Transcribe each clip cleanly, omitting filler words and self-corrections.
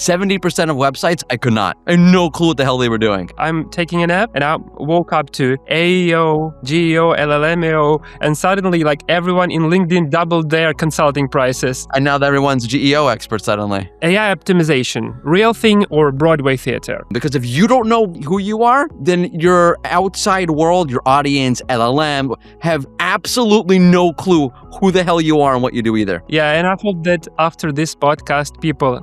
70% of websites, I could not. I had no clue what the hell they were doing. I'm taking a nap and I woke up to AEO, GEO, LLMO, and suddenly like everyone in LinkedIn doubled their consulting prices. And now that everyone's GEO expert suddenly. AI optimization, real thing or Broadway theater? Because if you don't know who you are, then your outside world, your audience, LLM, have absolutely no clue who the hell you are and what you do either. Yeah, and I hope that after this podcast, people,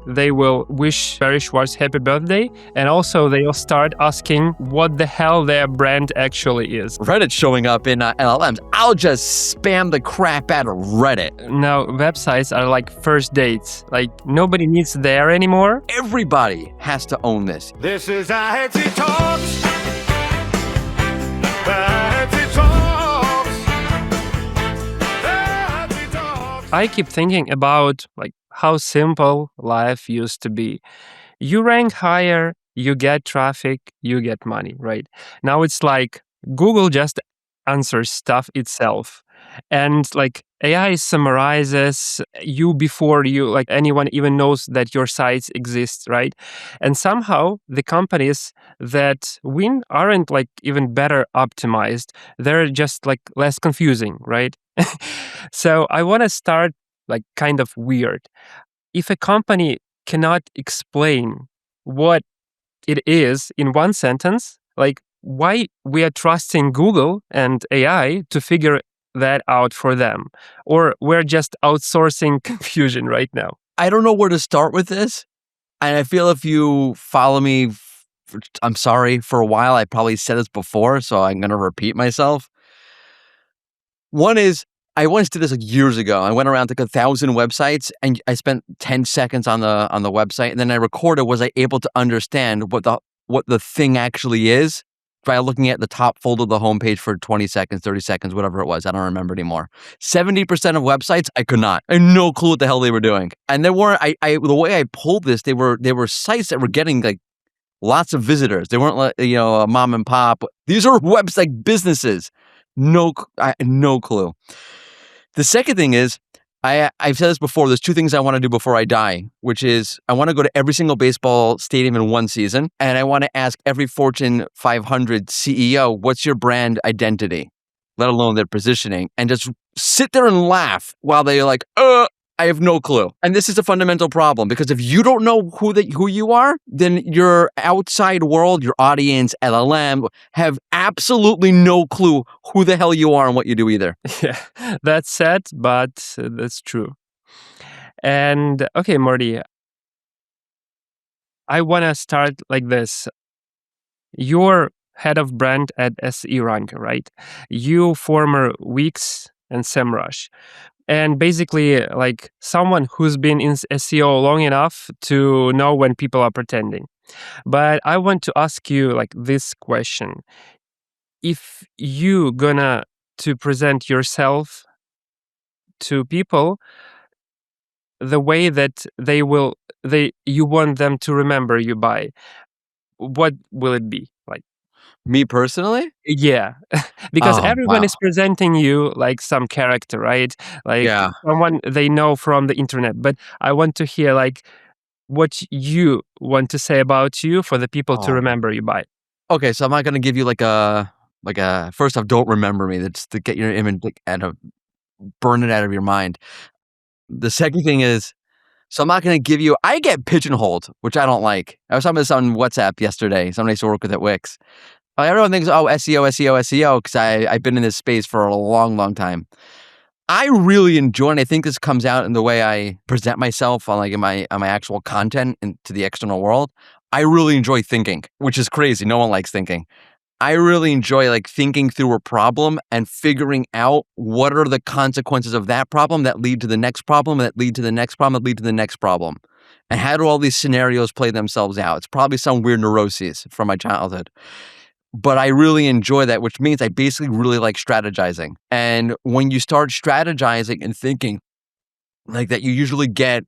they will wish Barry Schwartz happy birthday, and also they'll start asking what the hell their brand actually is. Reddit's showing up in LLMs. I'll just spam the crap out of Reddit. Now, websites are like first dates. Like, nobody needs there anymore. Everybody has to own this. This is Adsy Talks. Adsy Talks. Adsy Talks. I keep thinking about like how simple life used to be. You rank higher, you get traffic, you get money, right? Now it's like Google just answers stuff itself. And like AI summarizes you before you like anyone even knows that your sites exist, right? And somehow the companies that win aren't like even better optimized. They're just like less confusing, right? So I want to start like kind of weird. If a company cannot explain what it is in one sentence, like why we are trusting Google and AI to figure that out for them, or we're just outsourcing confusion right now. I don't know where to start with this. And I feel if you follow me, I'm sorry, for a while, I probably said this before, so I'm going to repeat myself. One is, I once did this like years ago. I went around to 1,000 websites and I spent 10 seconds on the website, and then I recorded, was I able to understand what the thing actually is by looking at the top fold of the homepage for 20 seconds, 30 seconds, whatever it was. I don't remember anymore. 70% of websites, I could not. I had no clue what the hell they were doing. And they weren't, the way I pulled this, they were sites that were getting like lots of visitors. They weren't like, a mom and pop. These are website businesses. No clue. The second thing is, I've said this before, there's two things I want to do before I die, which is I want to go to every single baseball stadium in one season, and I want to ask every Fortune 500 CEO, what's your brand identity, let alone their positioning, and just sit there and laugh while they're like, I have no clue. And this is a fundamental problem, because if you don't know who you are, then your outside world, your audience, LLM, have absolutely no clue who the hell you are and what you do either. Yeah, that's sad, but that's true. And okay, Mordy, I want to start like this. You're head of brand at SE Rank, right? You former Wix and Semrush. And basically, like someone who's been in SEO long enough to know when people are pretending. But I want to ask you like this question. If you gonna to present yourself to people the way that you want them to remember you by, what will it be? Like Me personally? yeah, because Oh, everyone wow. is presenting you like some character, right? Like Yeah. someone they know from the internet. But I want to hear like what you want to say about you for the people to Oh. remember you by. Okay, so I'm not going to give you like a first off, don't remember me. That's to get your image and burn it out of your mind. The second thing is, so I'm not going to give you, I get pigeonholed, which I don't like. I was talking about this on WhatsApp yesterday. Somebody I used to work with at Wix. Everyone thinks, SEO, because I've been in this space for a long, long time. I really enjoy, and I think this comes out in the way I present myself on my actual content to the external world. I really enjoy thinking, which is crazy. No one likes thinking. I really enjoy like thinking through a problem and figuring out what are the consequences of that problem that lead to the next problem, that lead to the next problem, that lead to the next problem. And how do all these scenarios play themselves out? It's probably some weird neuroses from my childhood. But I really enjoy that, which means I basically really like strategizing. And when you start strategizing and thinking like that, you usually get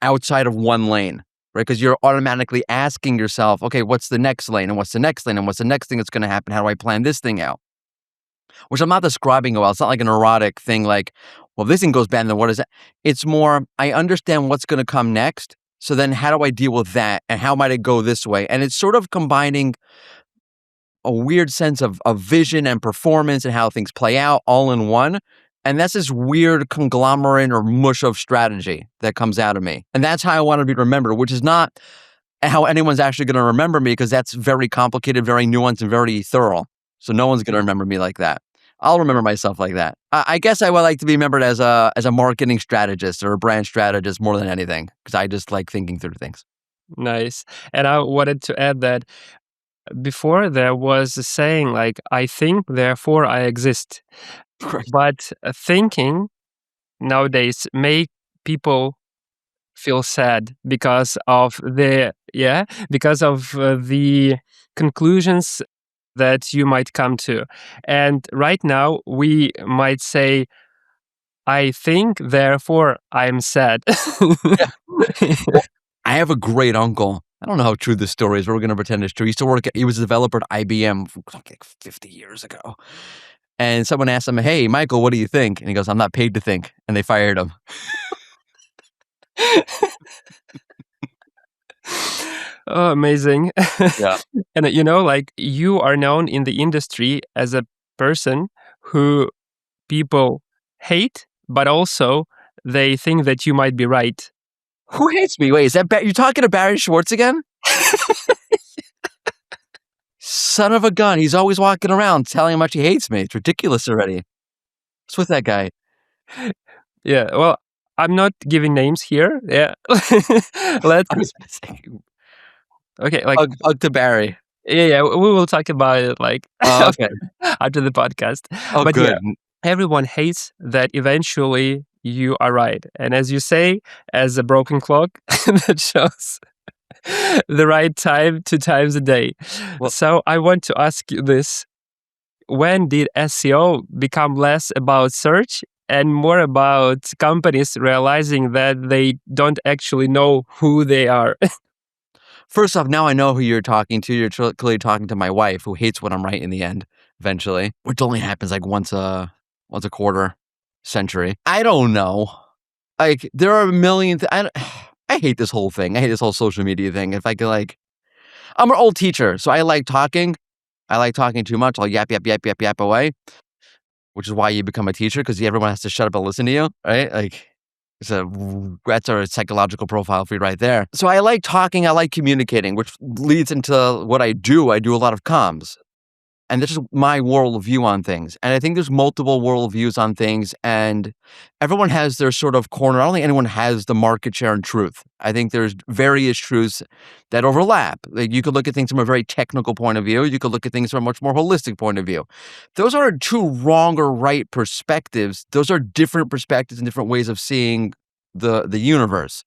outside of one lane, right? Because you're automatically asking yourself, okay, what's the next lane? And what's the next lane? And what's the next thing that's going to happen? How do I plan this thing out? Which I'm not describing well. It's not like an erotic thing like, well, this thing goes bad, then what is that? It's more, I understand what's going to come next. So then how do I deal with that? And how might it go this way? And it's sort of combining a weird sense of vision and performance and how things play out all in one. And that's this weird conglomerate or mush of strategy that comes out of me. And that's how I want to be remembered, which is not how anyone's actually going to remember me, because that's very complicated, very nuanced, and very thorough. So no one's going to remember me like that. I'll remember myself like that. I guess I would like to be remembered as a marketing strategist or a brand strategist more than anything, because I just like thinking through things. Nice. And I wanted to add that before there was a saying like, I think, therefore I exist. Right. But thinking nowadays make people feel sad because of the conclusions that you might come to. And right now we might say, I think, therefore I'm sad. Well, I have a great uncle. I don't know how true this story is, but we're going to pretend it's true. He was a developer at IBM like 50 years ago. And someone asked him, hey, Michael, what do you think? And he goes, I'm not paid to think. And they fired him. Oh, amazing. Yeah. And like you are known in the industry as a person who people hate, but also they think that you might be right. Who hates me? Wait, is that you're talking to Barry Schwartz again? Son of a gun. He's always walking around telling how much he hates me. It's ridiculous already. What's with that guy? Yeah, well, I'm not giving names here. Yeah. Let's I was saying, okay, like hug to Barry. yeah, we will talk about it like Oh, okay. after the podcast. Oh, But good. yeah, everyone hates that eventually you are right. And as you say, as a broken clock that shows the right time 2 times a day. Well- So I want to ask you this. When did SEO become less about search and more about companies realizing that they don't actually know who they are? First off, now I know who you're talking to. You're clearly talking to my wife, who hates when I'm right in the end, eventually, which only happens like once a quarter century. I don't know. Like, there are a million. I hate this whole thing. I hate this whole social media thing. If I could, I'm an old teacher, so I like talking. I like talking too much. I'll yap away, which is why you become a teacher, because everyone has to shut up and listen to you, right? Like, that's our psychological profile for you right there. So I like talking, I like communicating, which leads into what I do. I do a lot of comms. And this is my worldview on things. And I think there's multiple worldviews on things, and everyone has their sort of corner. I don't think anyone has the market share and truth. I think there's various truths that overlap. Like, you could look at things from a very technical point of view. You could look at things from a much more holistic point of view. Those aren't two wrong or right perspectives. Those are different perspectives and different ways of seeing the universe.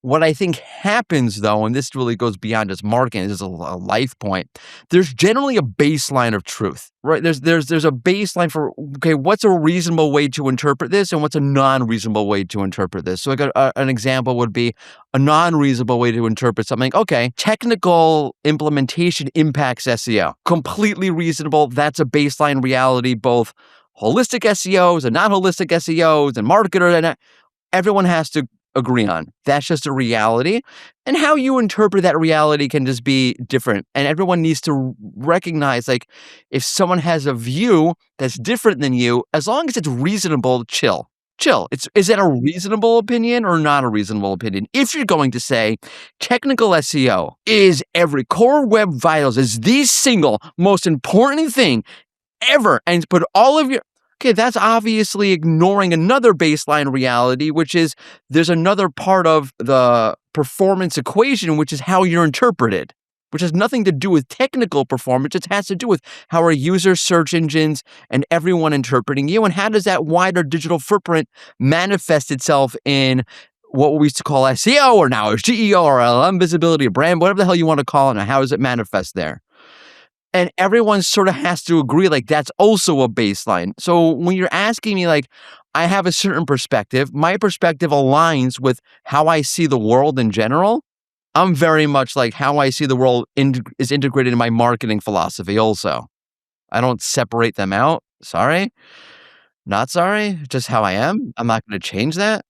What I think happens, though, and this really goes beyond just marketing, this is a life point. There's generally a baseline of truth, right? There's a baseline for, okay, what's a reasonable way to interpret this, and what's a non-reasonable way to interpret this. So, like an example would be a non-reasonable way to interpret something. Okay, technical implementation impacts SEO. Completely reasonable. That's a baseline reality. Both holistic SEOs and non-holistic SEOs and marketers, and everyone has to agree on. That's just a reality. And how you interpret that reality can just be different. And everyone needs to recognize, like, if someone has a view that's different than you, as long as it's reasonable, chill. Is that a reasonable opinion or not a reasonable opinion? If you're going to say technical SEO is every core web vitals is the single most important thing ever, and put all of your... Okay, that's obviously ignoring another baseline reality, which is there's another part of the performance equation, which is how you're interpreted, which has nothing to do with technical performance. It has to do with how are users, search engines, and everyone interpreting you, and how does that wider digital footprint manifest itself in what we used to call SEO, or now is GEO or LLM visibility, or brand, whatever the hell you want to call it, and how does it manifest there? And everyone sort of has to agree, like, that's also a baseline. So when you're asking me, like, I have a certain perspective, my perspective aligns with how I see the world in general. I'm very much like how I see the world is integrated in my marketing philosophy also. I don't separate them out. Sorry. Not sorry. Just how I am. I'm not going to change that.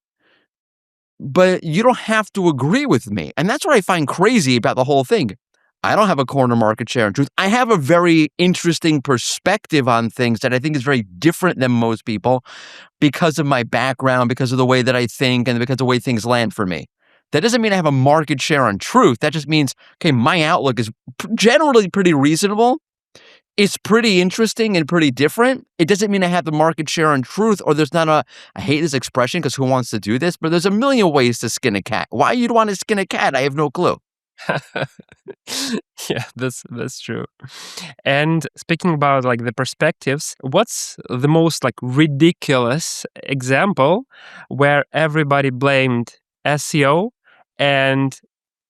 but you don't have to agree with me. And that's what I find crazy about the whole thing. I don't have a corner market share in truth. I have a very interesting perspective on things that I think is very different than most people because of my background, because of the way that I think, and because of the way things land for me. That doesn't mean I have a market share on truth. That just means, okay, my outlook is generally pretty reasonable. It's pretty interesting and pretty different. It doesn't mean I have the market share on truth, or there's not I hate this expression because who wants to do this, but there's a million ways to skin a cat. Why you'd want to skin a cat, I have no clue. Yeah, that's true. And speaking about like the perspectives, what's the most like ridiculous example where everybody blamed SEO and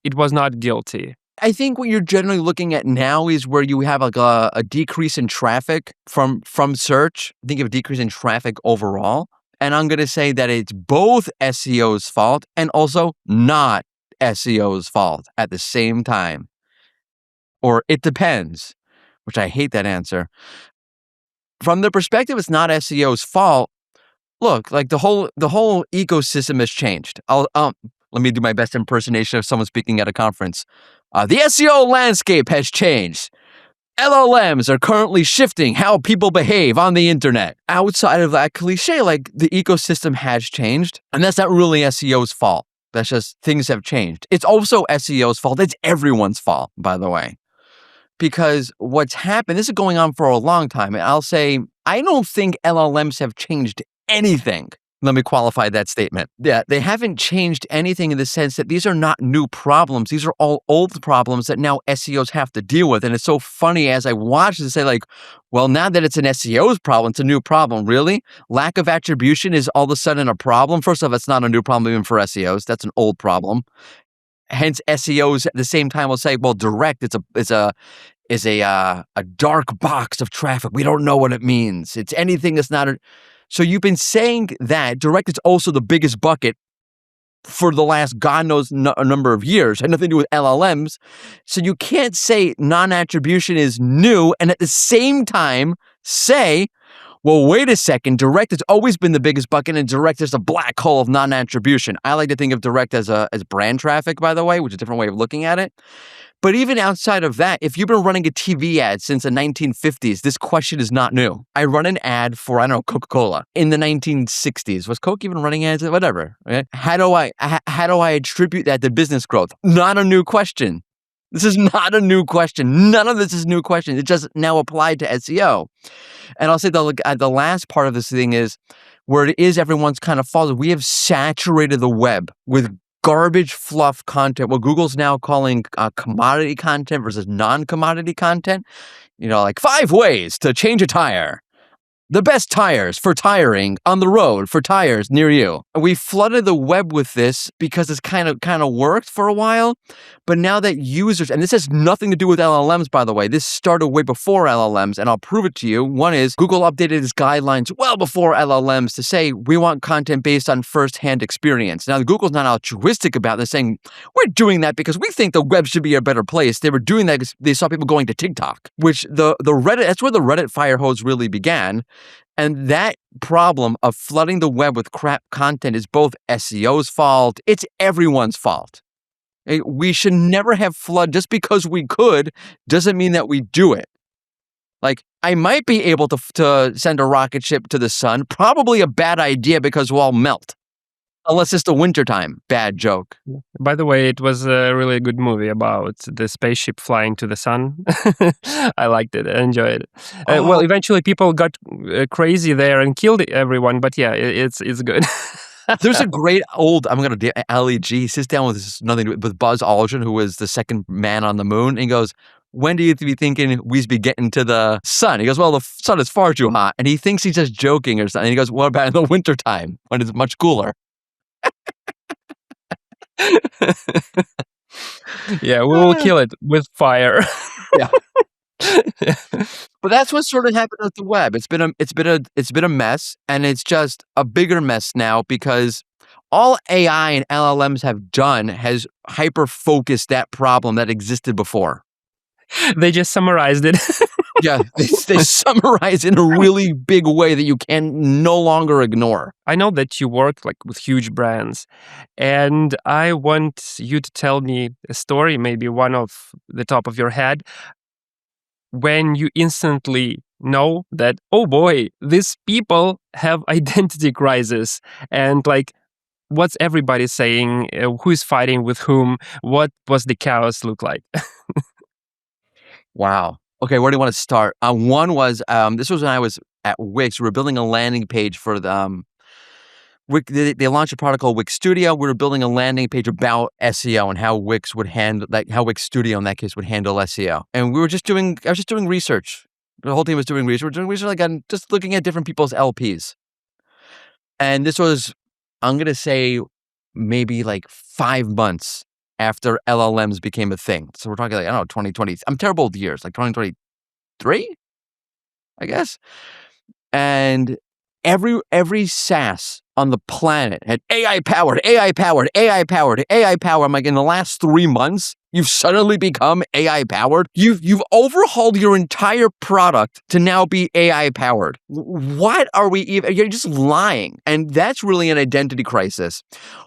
it was not guilty? I think what you're generally looking at now is where you have like a decrease in traffic from search. I think you have a decrease in traffic overall. And I'm going to say that it's both SEO's fault and also not SEO's fault at the same time. Or it depends, which I hate that answer. From the perspective, it's not SEO's fault. Look, like the whole ecosystem has changed. Let me do my best impersonation of someone speaking at a conference. The SEO landscape has changed. LLMs are currently shifting how people behave on the internet. Outside of that cliche, like the ecosystem has changed, and that's not really SEO's fault. That's just things have changed. It's also SEO's fault. It's everyone's fault, by the way. Because what's happened, this is going on for a long time. And I'll say, I don't think LLMs have changed anything. Let me qualify that statement. Yeah, they haven't changed anything in the sense that these are not new problems. These are all old problems that now SEOs have to deal with. And it's so funny as I watch this, say like, well, now that it's an SEO's problem, it's a new problem. Really? Lack of attribution is all of a sudden a problem? First off, it's not a new problem even for SEOs. That's an old problem. Hence, SEOs at the same time will say, well, direct, is a dark box of traffic. We don't know what it means. It's anything that's not So you've been saying that direct is also the biggest bucket for the last God knows a number of years. Had nothing to do with LLMs. So you can't say non-attribution is new and at the same time say, well, wait a second, direct has always been the biggest bucket and direct is a black hole of non-attribution. I like to think of direct as brand traffic, by the way, which is a different way of looking at it. But even outside of that, if you've been running a TV ad since the 1950s, this question is not new. I run an ad for, I don't know, Coca-Cola in the 1960s. Was Coke even running ads? Whatever. Right? How do I attribute that to business growth? Not a new question. This is not a new question. None of this is new questions. It just now applied to SEO. And I'll say the last part of this thing is where it is everyone's kind of fault. We have saturated the web with garbage fluff content, what Google's now calling commodity content versus non-commodity content. You know, like 5 ways to change a tire. The best tires for tiring on the road for tires near you. We flooded the web with this because it's kind of worked for a while. But now that users, and this has nothing to do with LLMs, by the way, this started way before LLMs, and I'll prove it to you. One is Google updated its guidelines well before LLMs to say we want content based on first-hand experience. Now, Google's not altruistic about this, saying we're doing that because we think the web should be a better place. They were doing that because they saw people going to TikTok, which the Reddit, that's where the Reddit fire hose really began. And that problem of flooding the web with crap content is both SEO's fault, it's everyone's fault. We should never have flood. Just because we could doesn't mean that we do it. Like, I might be able to send a rocket ship to the sun. Probably a bad idea because we'll all melt. Unless it's the wintertime. Bad joke. By the way, it was a really good movie about the spaceship flying to the sun. I liked it. I enjoyed it. Well, eventually people got crazy there and killed everyone, but yeah, it's good. There's a great old, I'm going to Ali G, sits down with Buzz Aldrin, who was the second man on the moon, and he goes, when do you be thinking we'd be getting to the sun? He goes, well, the sun is far too hot. And he thinks he's just joking or something. And he goes, what about in the wintertime when it's much cooler? Yeah, we will kill it with fire. Yeah. But that's what sort of happened with the web. It's been a mess, and it's just a bigger mess now because all AI and LLMs have done has hyper focused that problem that existed before. They just summarized it. Yeah, they summarize in a really big way that you can no longer ignore. I know that you work like with huge brands, and I want you to tell me a story, maybe one off the top of your head, when you instantly know that, oh boy, these people have identity crisis, and like, what's everybody saying? Who's fighting with whom? What was the chaos look like? Wow. Okay, where do you want to start? One was this was when I was at Wix. We were building a landing page for the they launched a product called Wix Studio. We were building a landing page about SEO and how Wix would handle how Wix Studio in that case would handle SEO. And I was just doing research. The whole team was doing research. We're doing research like on just looking at different people's LPs. And this was, I'm gonna say, maybe like 5 months after LLMs became a thing. So we're talking like, I don't know, 2020. I'm terrible with years, like 2023, I guess. And every SaaS on the planet had AI powered, AI powered, AI powered, AI powered. I'm like, in the last 3 months, you've suddenly become AI powered. You've overhauled your entire product to now be AI powered. What are we even? You're just lying. And that's really an identity crisis.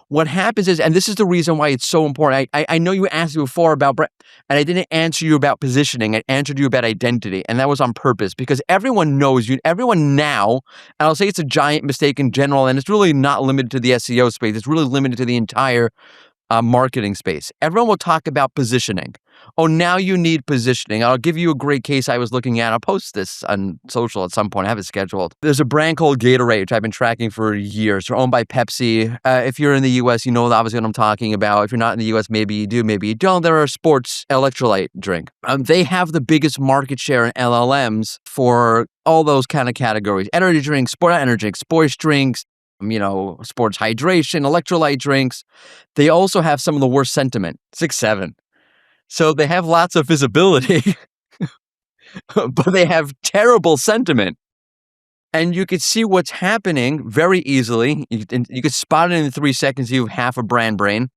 What happens is, and this is the reason why it's so important. I know you asked me before about, and I didn't answer you about positioning. I answered you about identity. And that was on purpose because everyone knows you, everyone now, and I'll say it's a giant mistake in general, and it's really not limited to the SEO space. It's really limited to the entire marketing space. Everyone will talk about positioning. Oh, now you need positioning. I'll give you a great case I was looking at. I'll post this on social at some point. I have it scheduled. There's a brand called Gatorade, which I've been tracking for years. They're owned by Pepsi. If you're in the US, you know obviously what I'm talking about. If you're not in the US, maybe you do, maybe you don't. They're a sports electrolyte drink. They have the biggest market share in LLMs for all those kind of categories. Energy drinks, sports drinks, sports hydration, electrolyte drinks. They also have some of the worst sentiment, 6, 7. So they have lots of visibility, but they have terrible sentiment. And you could see what's happening very easily. You could spot it in 3 seconds. You have half a brand brain.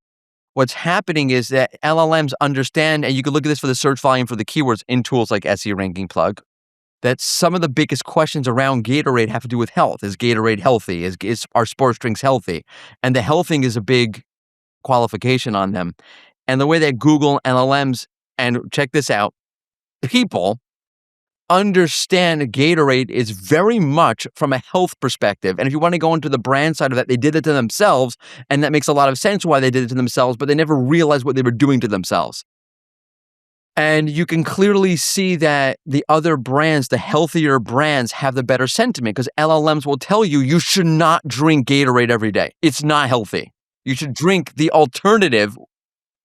What's happening is that LLMs understand, and you can look at this for the search volume for the keywords in tools like SE Ranking Plug, that some of the biggest questions around Gatorade have to do with health. Is Gatorade healthy? Is our sports drinks healthy? And the health thing is a big qualification on them. And the way that Google LLMs, and check this out, people understand Gatorade is very much from a health perspective. And if you want to go into the brand side of that, they did it to themselves. And that makes a lot of sense why they did it to themselves, but they never realized what they were doing to themselves. And you can clearly see that the other brands, the healthier brands, have the better sentiment because LLMs will tell you you should not drink Gatorade every day. It's not healthy. You should drink the alternative,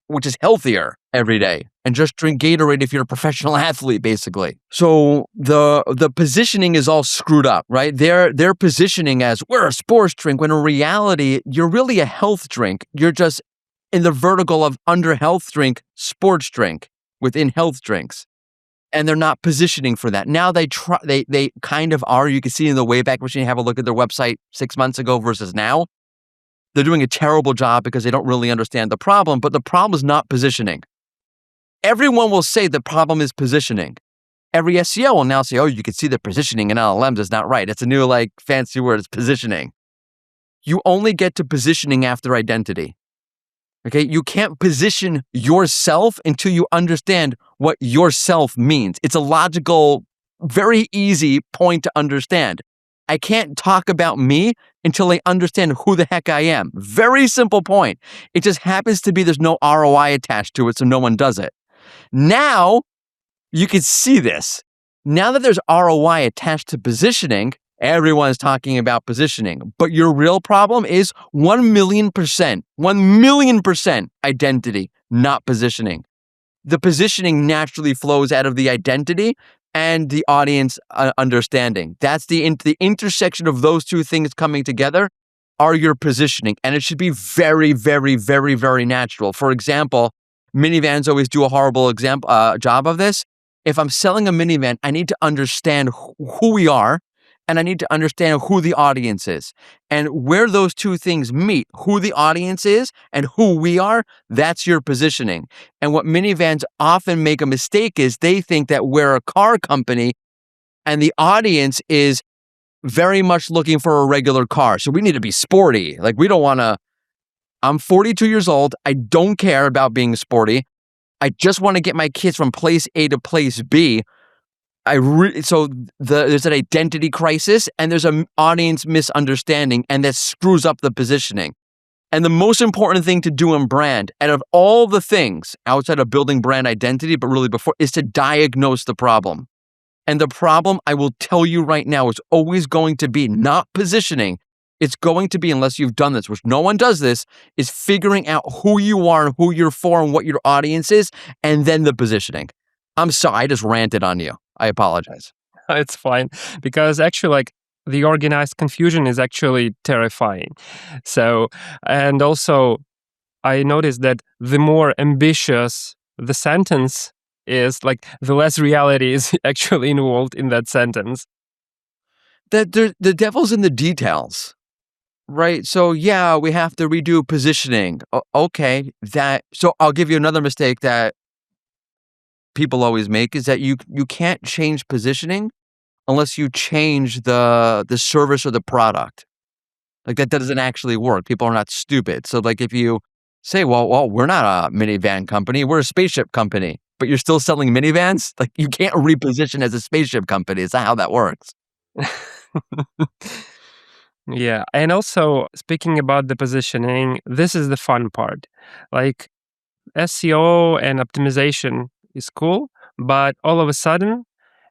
which is healthier every day, and just drink Gatorade if you're a professional athlete, basically. So the positioning is all screwed up, right? They're positioning as we're a sports drink, when in reality, you're really a health drink. You're just in the vertical of under health drink, sports drink within health drinks. And they're not positioning for that. Now they kind of are. You can see in the Wayback Machine, have a look at their website 6 months ago versus now. They're doing a terrible job because they don't really understand the problem, but the problem is not positioning. Everyone will say the problem is positioning. Every SEO will now say, oh, you can see the positioning in LLMs is not right. It's a new fancy word, it's positioning. You only get to positioning after identity. Okay, you can't position yourself until you understand what yourself means. It's a logical, very easy point to understand. I can't talk about me until I understand who the heck I am. Very simple point. It just happens to be there's no ROI attached to it, so no one does it. Now, you can see this. Now that there's ROI attached to positioning, everyone's talking about positioning. But your real problem is 1,000,000% identity, not positioning. The positioning naturally flows out of the identity and the audience understanding. That's the intersection of those two things coming together are your positioning. And it should be very, very, very, very natural. For example, minivans always do a horrible job of this. If I'm selling a minivan, I need to understand who we are and I need to understand who the audience is. And where those two things meet, who the audience is and who we are, that's your positioning. And what minivans often make a mistake is they think that we're a car company and the audience is very much looking for a regular car. So we need to be sporty. Like we don't want to, I'm 42 years old. I don't care about being sporty. I just want to get my kids from place A to place B. There's an identity crisis and there's an audience misunderstanding, and that screws up the positioning. And the most important thing to do in brand, out of all the things outside of building brand identity, but really before, is to diagnose the problem. And the problem, I will tell you right now, is always going to be not positioning. It's going to be, unless you've done this, which no one does this, is figuring out who you are and who you're for and what your audience is, and then the positioning. I'm sorry, I just ranted on you. I apologize. It's fine, because actually, like, the organized confusion is actually terrifying. So, and also, I noticed that the more ambitious the sentence is, like, the less reality is actually involved in that sentence. The devil's in the details, right? So yeah, we have to redo positioning. Okay, so I'll give you another mistake that people always make, is that you can't change positioning unless you change the service or the product. Like that doesn't actually work. People are not stupid. So like if you say, well, we're not a minivan company, we're a spaceship company, but you're still selling minivans, like you can't reposition as a spaceship company. It's not how that works. Yeah. And also, speaking about the positioning, this is the fun part. Like, SEO and optimization is cool, but all of a sudden,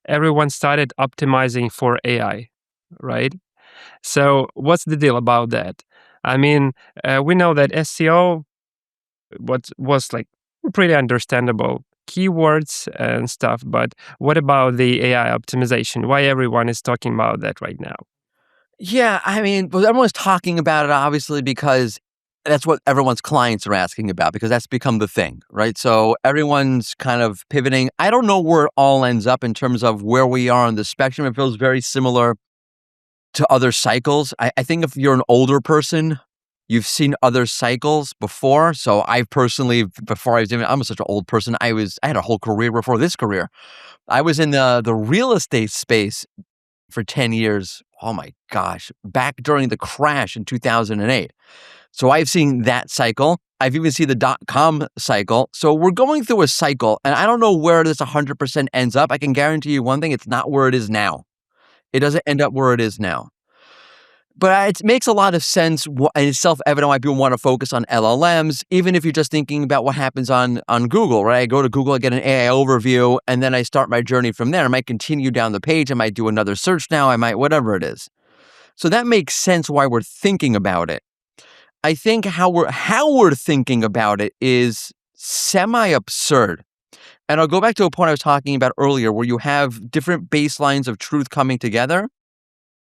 everyone started optimizing for AI, right? So, what's the deal about that? I mean, we know that SEO was like pretty understandable keywords and stuff, but what about the AI optimization? Why everyone is talking about that right now? Yeah, I mean, but everyone's talking about it obviously because that's what everyone's clients are asking about, because that's become the thing, right? So everyone's kind of pivoting. I don't know where it all ends up in terms of where we are on the spectrum. It feels very similar to other cycles. I think if you're an older person, you've seen other cycles before. So I personally, before I was even, I'm such an old person. I had a whole career before this career. I was in the real estate space for 10 years. Oh my gosh, back during the crash in 2008. So I've seen that cycle. I've even seen the .com cycle. So we're going through a cycle, and I don't know where this 100% ends up. I can guarantee you one thing, it's not where it is now. It doesn't end up where it is now. But it makes a lot of sense, and it's self-evident why people want to focus on LLMs, even if you're just thinking about what happens on Google, right? I go to Google, I get an AI overview, and then I start my journey from there. I might continue down the page. I might do another search now. I might, whatever it is. So that makes sense why we're thinking about it. I think how we're thinking about it is semi-absurd. And I'll go back to a point I was talking about earlier, where you have different baselines of truth coming together.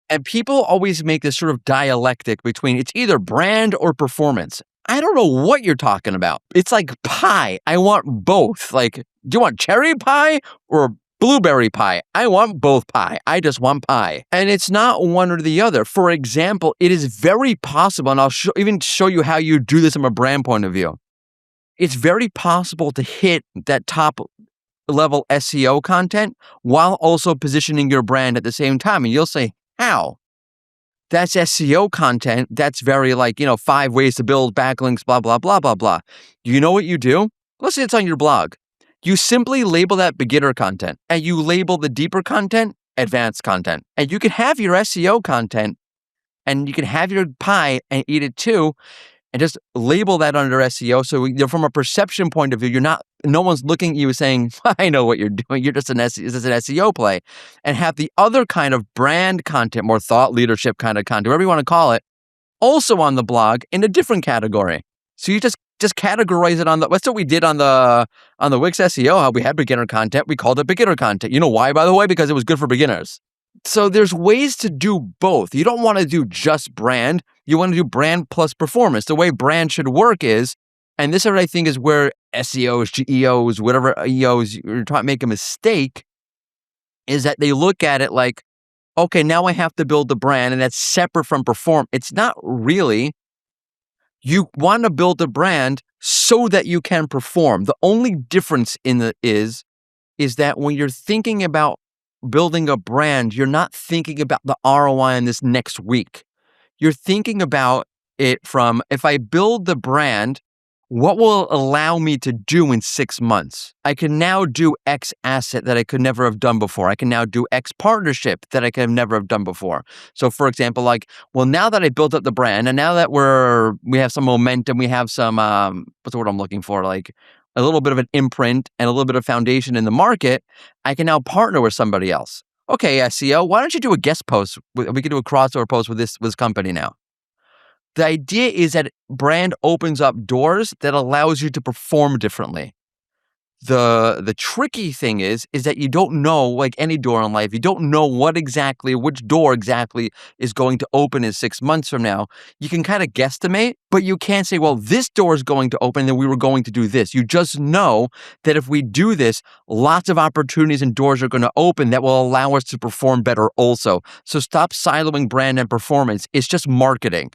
And people always make this sort of dialectic between it's either brand or performance. I don't know what you're talking about. It's like pie. I want both. Like, do you want cherry pie or blueberry pie? I want both pie. I just want pie. And it's not one or the other. For example, it is very possible, and I'll even show you how you do this from a brand point of view. It's very possible to hit that top level SEO content while also positioning your brand at the same time. And you'll say, how? That's SEO content. That's very 5 ways to build backlinks, blah, blah, blah, blah, blah. You know what you do? Let's say it's on your blog. You simply label that beginner content, and you label the deeper content advanced content. And you can have your SEO content, and you can have your pie and eat it too, and just label that under SEO. So from a perception point of view, no one's looking at you saying, I know what you're doing. You're just an SEO play. And have the other kind of brand content, more thought leadership kind of content, whatever you want to call it, also on the blog in a different category. So you just categorize it that's what we did on the Wix SEO, how we had beginner content. We called it beginner content. You know why, by the way? Because it was good for beginners. So there's ways to do both. You don't want to do just brand. You want to do brand plus performance. The way brand should work is, and this I think is where SEOs, GEOs, whatever EOs you're trying to make a mistake, is that they look at it like, okay, now I have to build the brand and that's separate from perform. It's not really. You want to build a brand so that you can perform. The only difference is that when you're thinking about building a brand, you're not thinking about the ROI in this next week. You're thinking about it from, if I build the brand, what will it allow me to do in 6 months? I can now do X asset that I could never have done before. I can now do X partnership that I could never have done before. So for example, like, well, now that I built up the brand and now that we have some momentum, we have some, what's the word I'm looking for? Like a little bit of an imprint and a little bit of foundation in the market, I can now partner with somebody else. Okay, SEO, why don't you do a guest post? We can do a crossover post with this company now. The idea is that brand opens up doors that allows you to perform differently. The tricky thing is that you don't know, like any door in life, you don't know which door exactly is going to open in 6 months from now. You can kind of guesstimate, but you can't say, well, this door is going to open and we were going to do this. You just know that if we do this, lots of opportunities and doors are going to open that will allow us to perform better also. So stop siloing brand and performance. It's just marketing.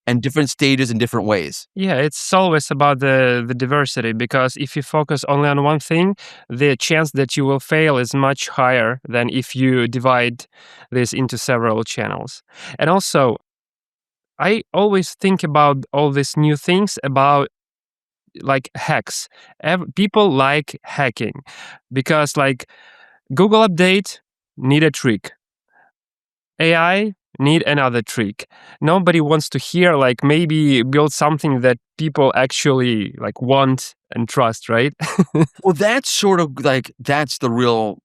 And different stages in different ways. Yeah, it's always about the diversity, because if you focus only on one thing, the chance that you will fail is much higher than if you divide this into several channels. And also, I always think about all these new things about like hacks. People like hacking because like Google update need a trick. AI need another trick. Nobody wants to hear like maybe build something that people actually like want and trust, right? Well, that's sort of like, that's the real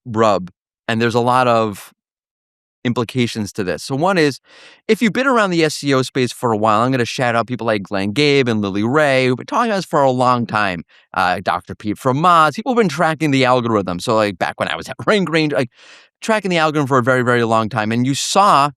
rub. And there's a lot of implications to this. So one is, if you've been around the SEO space for a while, I'm going to shout out people like Glenn Gabe and Lily Ray, who've been talking about this for a long time. Dr. Pete from Moz, people have been tracking the algorithm. So like back when I was at Rank Range, like tracking the algorithm for a very, very long time. And you saw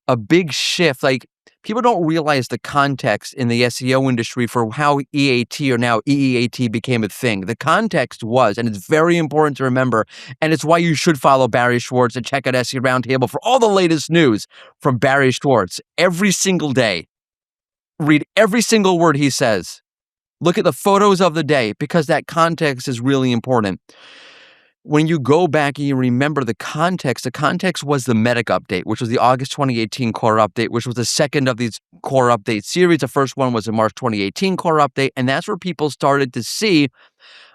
a big shift. Like people don't realize the context in the SEO industry for how EAT or now EEAT became a thing. The context was, and it's very important to remember, and it's why you should follow Barry Schwartz and check out SEO Roundtable for all the latest news from Barry Schwartz every single day. Read every single word he says. Look at the photos of the day, because that context is really important. When you go back and you remember the context was the Medic update, which was the August 2018 core update, which was the second of these core update series. The first one was the March 2018 core update. And that's where people started to see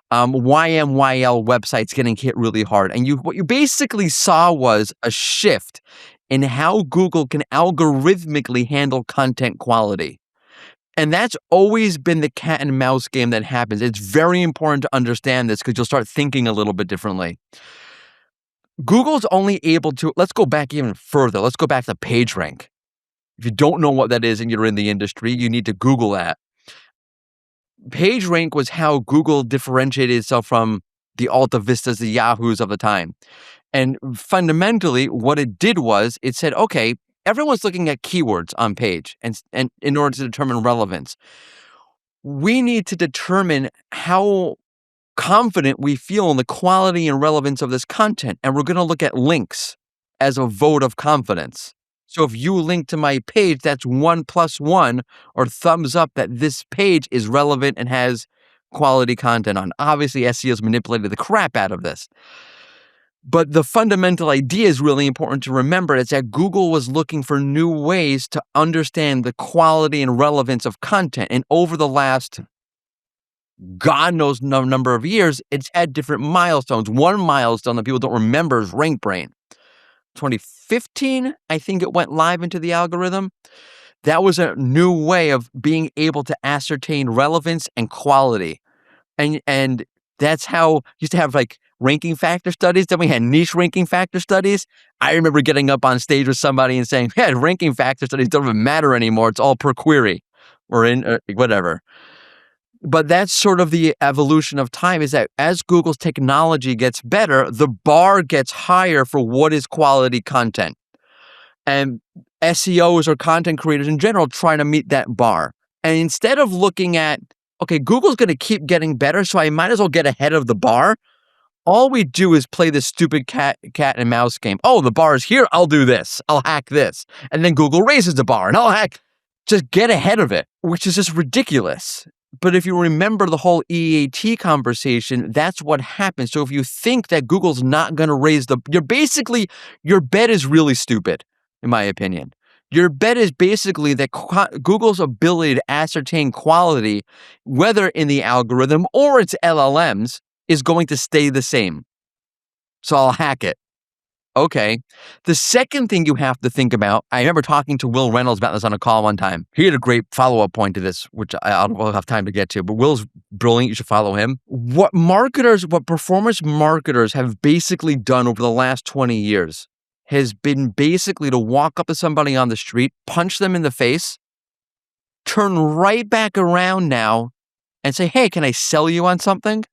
YMYL websites getting hit really hard. And what you basically saw was a shift in how Google can algorithmically handle content quality. And that's always been the cat and mouse game that happens. It's very important to understand this because you'll start thinking a little bit differently. Google's only able to, let's go back even further. Let's go back to PageRank. If you don't know what that is and you're in the industry, you need to Google that. PageRank was how Google differentiated itself from the Alta Vistas, the Yahoos of the time. And fundamentally, what it did was it said, okay, everyone's looking at keywords on page and in order to determine relevance. We need to determine how confident we feel in the quality and relevance of this content. And we're going to look at links as a vote of confidence. So if you link to my page, that's 1+1 or thumbs up that this page is relevant and has quality content on. Obviously, SEOs manipulated the crap out of this. But the fundamental idea is really important to remember. It's that Google was looking for new ways to understand the quality and relevance of content. And over the last, God knows number of years, it's had different milestones. One milestone that people don't remember is RankBrain. 2015, I think it went live into the algorithm. That was a new way of being able to ascertain relevance and quality. And that's how you used to have like ranking factor studies. Then we had niche ranking factor studies. I remember getting up on stage with somebody and saying, yeah, ranking factor studies don't even matter anymore. It's all per query or in whatever. But that's sort of the evolution of time, is that as Google's technology gets better, the bar gets higher for what is quality content. And SEOs or content creators in general trying to meet that bar. And instead of looking at, okay, Google's going to keep getting better, so I might as well get ahead of the bar. all we do is play this stupid cat and mouse game. Oh, the bar is here. I'll do this. I'll hack this. And then Google raises the bar and I'll hack. Just get ahead of it, which is just ridiculous. But if you remember the whole EAT conversation, that's what happens. So if you think that Google's not going to raise your bet is really stupid, in my opinion. Your bet is basically that Google's ability to ascertain quality, whether in the algorithm or its LLMs, is going to stay the same. So I'll hack it. Okay. The second thing you have to think about, I remember talking to Will Reynolds about this on a call one time. He had a great follow-up point to this, which I don't have time to get to, but Will's brilliant. You should follow him. What performance marketers have basically done over the last 20 years has been basically to walk up to somebody on the street, punch them in the face, turn right back around now and say, hey, can I sell you on something?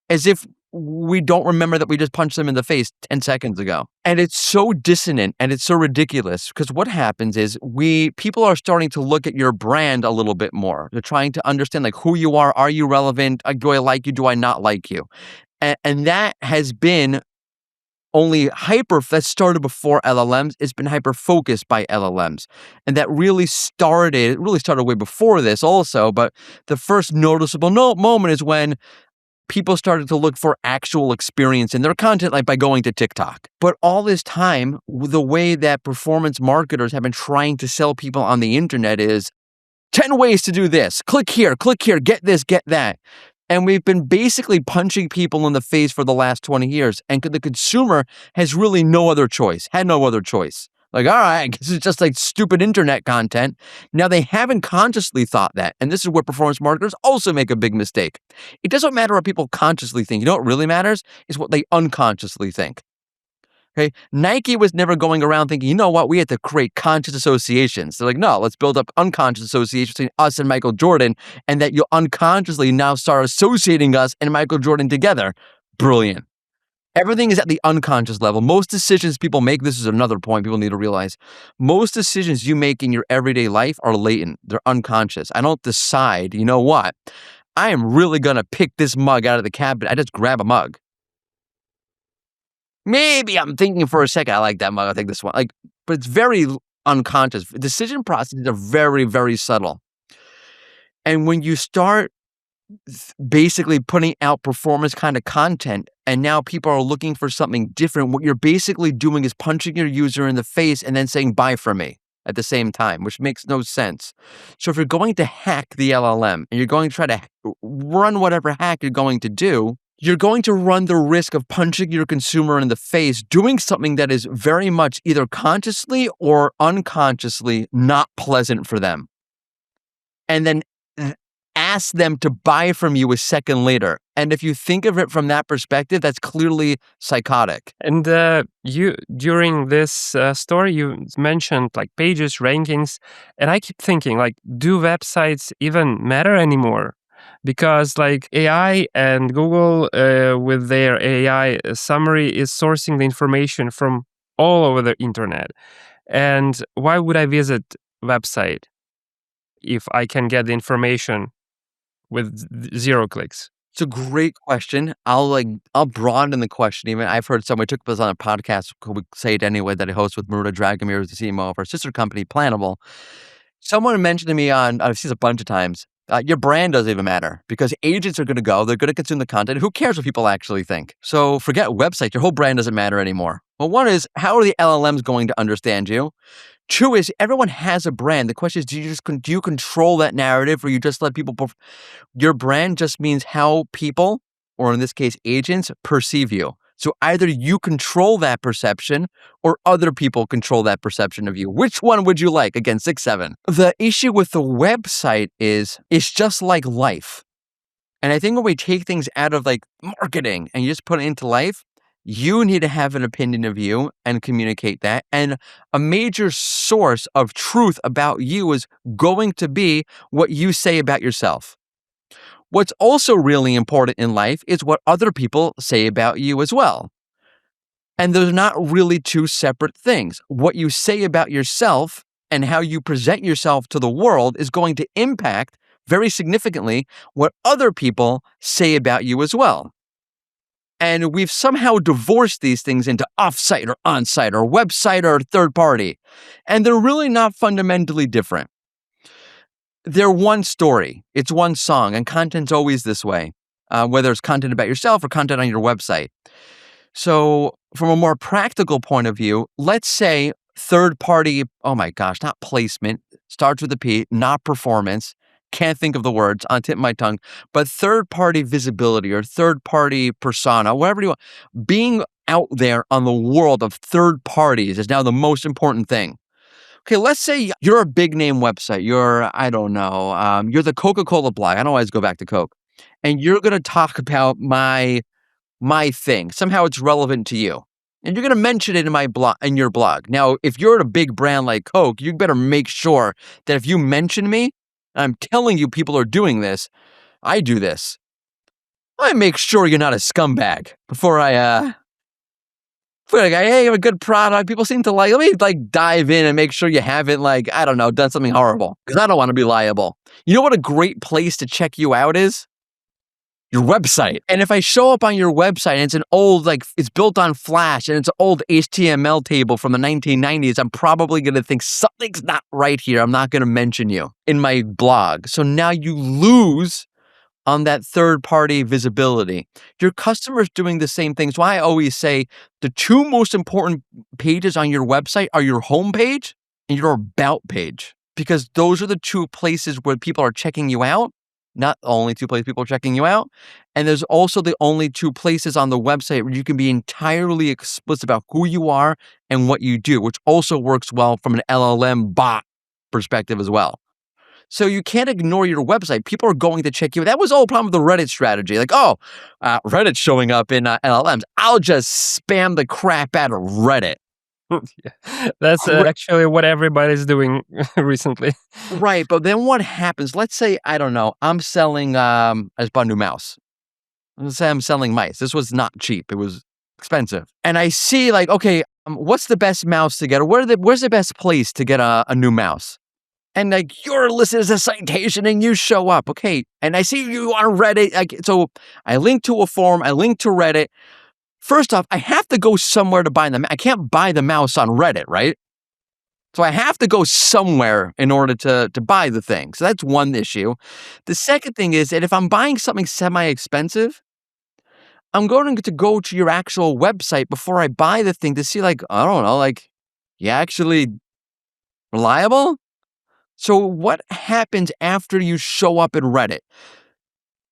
As if we don't remember that we just punched them in the face 10 seconds ago. And it's so dissonant and it's so ridiculous because what happens is people are starting to look at your brand a little bit more. They're trying to understand like who you are you relevant? Do I like you? Do I not like you? And that has been that started before LLMs. It's been hyper-focused by LLMs. And that really started way before this also, but the first noticeable moment is when people started to look for actual experience in their content, like by going to TikTok. But all this time, the way that performance marketers have been trying to sell people on the internet is 10 ways to do this. Click here, get this, get that. And we've been basically punching people in the face for the last 20 years. And the consumer has really no other choice. Like, all right, this is just like stupid internet content. Now, they haven't consciously thought that. And this is where performance marketers also make a big mistake. It doesn't matter what people consciously think. You know what really matters is what they unconsciously think. Okay, Nike was never going around thinking, you know what, we had to create conscious associations. They're like, no, let's build up unconscious associations between us and Michael Jordan, and that you'll unconsciously now start associating us and Michael Jordan together. Brilliant. Everything is at the unconscious level. Most decisions people make, this is another point people need to realize, most decisions you make in your everyday life are latent. They're unconscious. I don't decide, you know what, I am really going to pick this mug out of the cabinet. I just grab a mug. Maybe I'm thinking for a second, I like that mug, I'll take this one. But it's very unconscious. Decision processes are very, very subtle. And when you start basically putting out performance kind of content, and now people are looking for something different, what you're basically doing is punching your user in the face and then saying, buy from me at the same time, which makes no sense. So if you're going to hack the LLM and you're going to try to run whatever hack you're going to do, you're going to run the risk of punching your consumer in the face, doing something that is very much either consciously or unconsciously not pleasant for them. And then ask them to buy from you a second later. And if you think of it from that perspective, that's clearly psychotic. And you during this story, you mentioned like pages, rankings, and I keep thinking like, do websites even matter anymore? Because like AI and Google with their AI summary is sourcing the information from all over the internet. And why would I visit website if I can get the information with 0 clicks? It's a great question. I'll broaden the question even. I've heard somebody took this on a podcast called Say It Anyway that I host with Maruta Dragomir, who's the CMO of our sister company, Planable. Someone mentioned to me I've seen this a bunch of times, your brand doesn't even matter because agents are going to go, they're going to consume the content. Who cares what people actually think? So forget website, your whole brand doesn't matter anymore. Well, one is, how are the LLMs going to understand you? Two is, everyone has a brand. The question is, do you control that narrative or you just let people, your brand just means how people, or in this case, agents, perceive you. So either you control that perception or other people control that perception of you. Which one would you like? Again, 6-7. The issue with the website is it's just like life. And I think when we take things out of like marketing and you just put it into life, you need to have an opinion of you and communicate that. And a major source of truth about you is going to be what you say about yourself. What's also really important in life is what other people say about you as well. And those are not really two separate things. What you say about yourself and how you present yourself to the world is going to impact very significantly what other people say about you as well. And we've somehow divorced these things into offsite or onsite or website or third party. And they're really not fundamentally different. They're one story. It's one song, and content's always this way, whether it's content about yourself or content on your website. So from a more practical point of view, let's say third party, oh my gosh, not placement, starts with a P, not performance. Can't think of the words on tip of my tongue, but third party visibility or third party persona, whatever you want. Being out there on the world of third parties is now the most important thing. Okay, let's say you're a big name website. You're, I don't know, you're the Coca-Cola blog. I don't always go back to Coke. And you're going to talk about my thing. Somehow it's relevant to you. And you're going to mention it in your blog. Now, if you're at a big brand like Coke, you better make sure that if you mention me, I'm telling you people are doing this, I do this, I make sure you're not a scumbag before I hey, you have a good product. People seem to let me dive in and make sure you haven't I don't know, done something horrible, because I don't want to be liable. You know what a great place to check you out is? Your website. And if I show up on your website and it's an old, it's built on Flash and it's an old HTML table from the 1990s, I'm probably going to think something's not right here. I'm not going to mention you in my blog. So now you lose on that third party visibility. Your customer's doing the same thing. So I always say the two most important pages on your website are your homepage and your about page, because those are the two places where people are checking you out. Not the only two places people are checking you out. And there's also the only two places on the website where you can be entirely explicit about who you are and what you do, which also works well from an LLM bot perspective as well. So you can't ignore your website. People are going to check you out. That was all a problem with the Reddit strategy. Reddit's showing up in LLMs. I'll just spam the crap out of Reddit. Yeah. That's actually what everybody's doing recently. Right, but then what happens? Let's say, I don't know, I'm selling, I just bought a new mouse. Let's say I'm selling mice. This was not cheap. It was expensive. And I see okay, what's the best mouse to get? Or where's the best place to get a new mouse? And you're listed as a citation and you show up. Okay, and I see you on Reddit. So I link to a forum. I link to Reddit. First off, I have to go somewhere to buy them. I can't buy the mouse on Reddit, right? So I have to go somewhere in order to buy the thing. So that's one issue. The second thing is that if I'm buying something semi-expensive, I'm going to go to your actual website before I buy the thing to see I don't know, you actually reliable? So what happens after you show up in Reddit?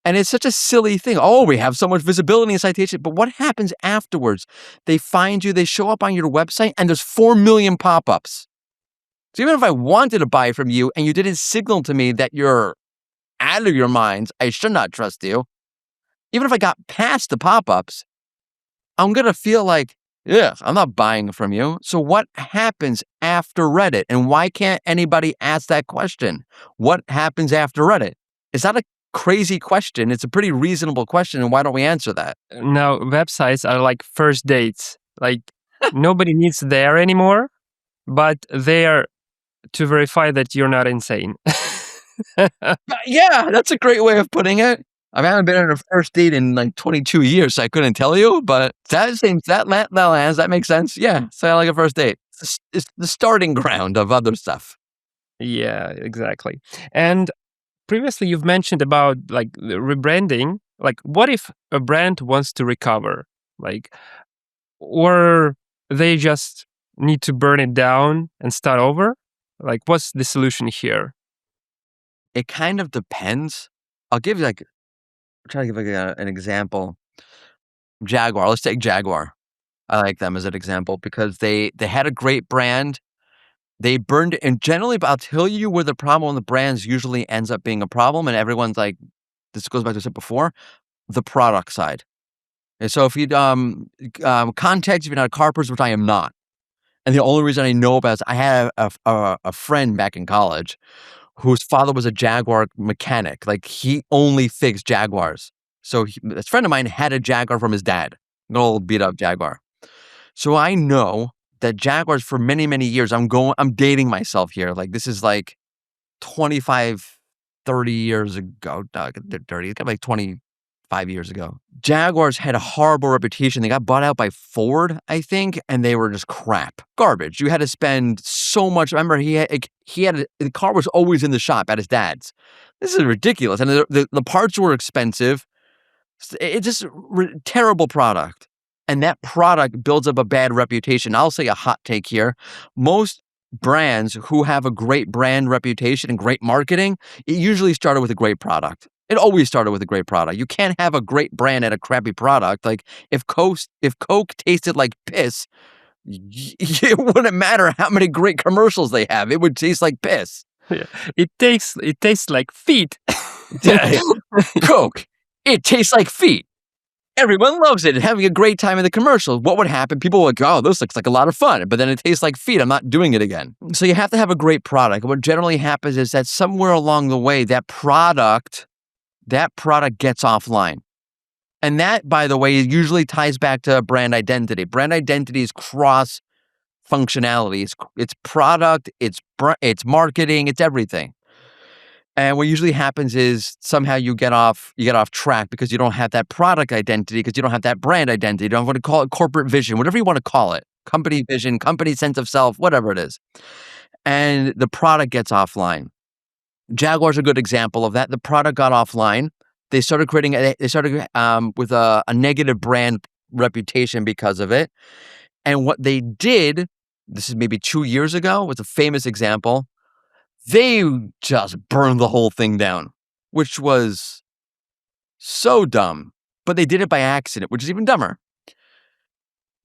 And it's such a silly thing. Oh, we have so much visibility and citation. But what happens afterwards? They find you, they show up on your website, and there's 4 million pop-ups. So even if I wanted to buy from you and you didn't signal to me that you're out of your minds, I should not trust you. Even if I got past the pop-ups, I'm going to feel yeah, I'm not buying from you. So what happens after Reddit? And why can't anybody ask that question? What happens after Reddit? Is that a crazy question? It's a pretty reasonable question. And why don't we answer that? Now, websites are like first dates. Nobody needs there anymore, but they are to verify that you're not insane. Yeah, that's a great way of putting it. I haven't been on a first date in 22 years, so I couldn't tell you, but that lands. That makes sense. Yeah, so I like a first date. It's the starting ground of other stuff. Yeah, exactly. And previously you've mentioned about the rebranding. What if a brand wants to recover? Or they just need to burn it down and start over? What's the solution here? It kind of depends. I'll give you try to give an example. Jaguar. Let's take Jaguar. I like them as an example because they had a great brand. They burned it, and generally, I'll tell you where the problem with the brands usually ends up being a problem, and everyone's this goes back to what I said before, the product side. And so if you context, if you're not a car person, which I am not, and the only reason I know about it is I had a friend back in college whose father was a Jaguar mechanic. He only fixed Jaguars. So this friend of mine had a Jaguar from his dad, an old beat up Jaguar. So I know that Jaguars for many, many years, I'm dating myself here. This is 25, 30 years ago. 30, it's got 25 5 years ago. Jaguars had a horrible reputation. They got bought out by Ford, I think, and they were just crap. Garbage. You had to spend so much. Remember, the car was always in the shop at his dad's. This is ridiculous. And the parts were expensive. It's just terrible product. And that product builds up a bad reputation. I'll say a hot take here. Most brands who have a great brand reputation and great marketing, it usually started with a great product. It always started with a great product. You can't have a great brand and a crappy product. Like if Coke tasted like piss, it wouldn't matter how many great commercials they have. It would taste like piss. Yeah. It tastes like feet. Coke, it tastes like feet. Everyone loves it and having a great time in the commercials. What would happen? People would go, oh, this looks like a lot of fun, but then it tastes like feet. I'm not doing it again. So you have to have a great product. What generally happens is that somewhere along the way, that product gets offline. And that, by the way, usually ties back to brand identity. Brand identity is cross functionality. It's product, it's marketing, it's everything. And what usually happens is somehow you get off track because you don't have that product identity, because you don't have that brand identity. You don't want to call it corporate vision, whatever you want to call it. Company vision, company sense of self, whatever it is. And the product gets offline. Jaguar's a good example of that. The product got offline. They started with a negative brand reputation because of it. And what they did, this is maybe 2 years ago, was a famous example. They just burned the whole thing down, which was so dumb. But they did it by accident, which is even dumber.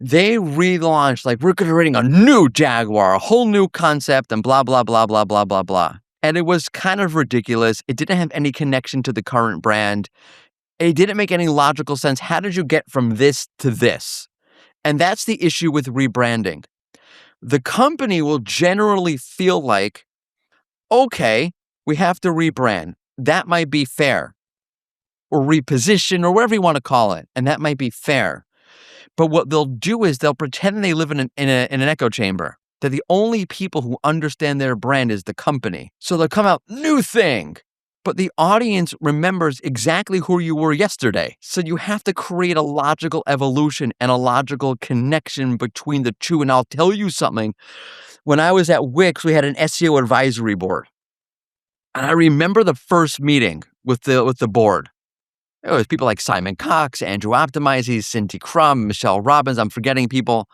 They relaunched, like, we're creating a new Jaguar, a whole new concept, and blah, blah, blah, blah, blah, blah, blah. And it was kind of ridiculous. It didn't have any connection to the current brand. It didn't make any logical sense. How did you get from this to this? And that's the issue with rebranding. The company will generally feel like, okay, we have to rebrand. That might be fair. Or reposition, or whatever you want to call it. And that might be fair. But what they'll do is they'll pretend they live in an echo chamber. That the only people who understand their brand is the company. So they'll come out, new thing. But the audience remembers exactly who you were yesterday. So you have to create a logical evolution and a logical connection between the two. And I'll tell you something. When I was at Wix, we had an SEO advisory board. And I remember the first meeting with the board. It was people like Simon Cox, Andrew Optimizes, Cindy Crum, Michelle Robbins. I'm forgetting people.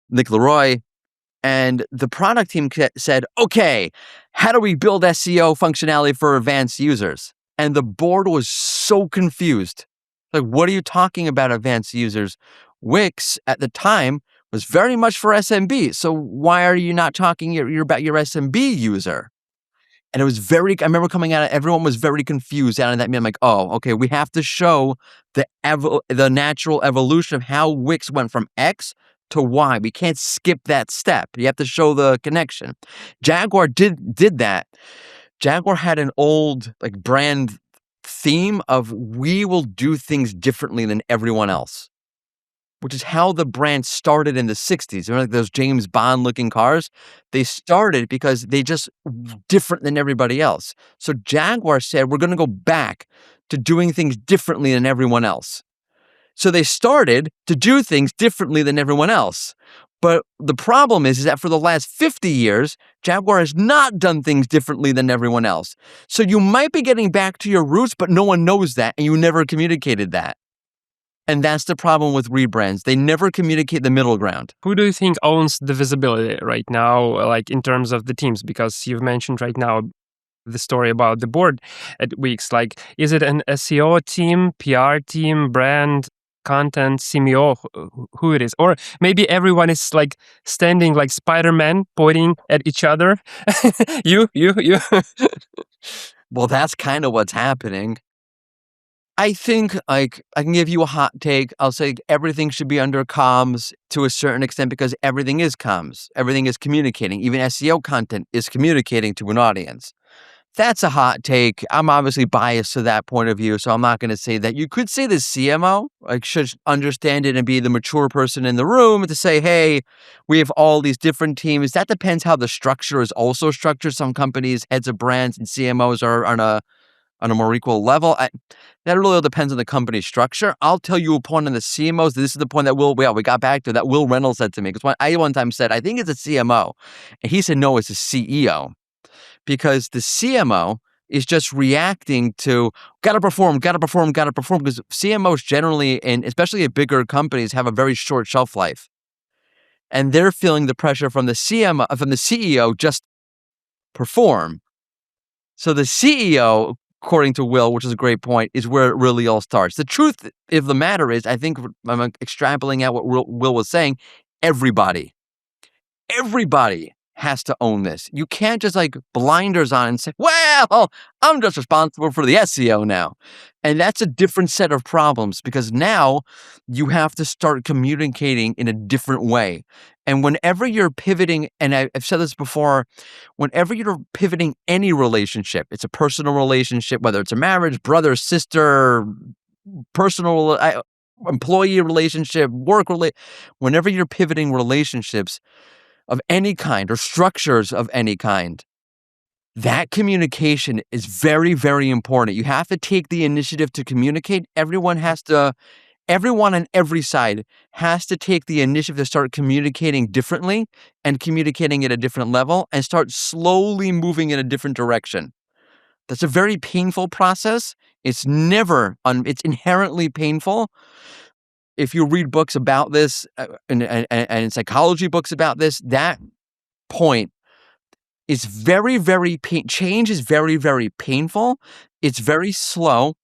Nick Leroy. And the product team said, okay, how do we build SEO functionality for advanced users? And the board was so confused. Like, what are you talking about, advanced users? Wix at the time was very much for SMB. So why are you not talking about your SMB user? And it was I remember coming out, everyone was very confused out of that meeting. I'm like, oh, okay, we have to show the natural evolution of how Wix went from X to Y. We can't skip that step. You have to show the connection. Jaguar did that. Jaguar had an old like brand theme of we will do things differently than everyone else, which is how the brand started in the 60s. Remember like those James Bond looking cars? They started because they just different than everybody else. So Jaguar said, we're going to go back to doing things differently than everyone else. So they started to do things differently than everyone else. But the problem is that for the last 50 years, Jaguar has not done things differently than everyone else. So you might be getting back to your roots, but no one knows that, and you never communicated that. And that's the problem with rebrands. They never communicate the middle ground. Who do you think owns the visibility right now, like in terms of the teams? Because you've mentioned right now the story about the board at Wix. Like, is it an SEO team, PR team, brand, content, CMO, who it is? Or maybe everyone is like standing like Spider-Man pointing at each other. you. Well, that's kind of what's happening. I think like I can give you a hot take. I'll say everything should be under comms to a certain extent because everything is comms. Everything is communicating. Even SEO content is communicating to an audience. That's a hot take. I'm obviously biased to that point of view, so I'm not going to say that. You could say the CMO should understand it and be the mature person in the room to say, hey, we have all these different teams. That depends how the structure is also structured. Some companies, heads of brands and CMOs are on a on a more equal level. That really all depends on the company structure. I'll tell you a point on the CMOs. This is the point that we got back to that Will Reynolds said to me. Because I one time said, I think it's a CMO. And he said, no, it's a CEO. Because the CMO is just reacting to gotta perform. Because CMOs generally, and especially at bigger companies, have a very short shelf life. And they're feeling the pressure from the CEO, just perform. So the CEO, according to Will, which is a great point, is where it really all starts. The truth of the matter is, I think I'm extrapolating out what Will was saying, everybody has to own this. You can't just like blinders on and say, well, I'm just responsible for the SEO now. And that's a different set of problems because now you have to start communicating in a different way. And whenever you're pivoting, and I've said this before, whenever you're pivoting any relationship, it's a personal relationship, whether it's a marriage, brother, sister, personal, employee relationship, whenever you're pivoting relationships of any kind or structures of any kind, that communication is very, very important. You have to take the initiative to communicate. Everyone on every side has to take the initiative to start communicating differently and communicating at a different level and start slowly moving in a different direction. That's a very painful process. It's inherently painful. If you read books about this and psychology books about this, that point is very, very change is very, very painful. It's very slow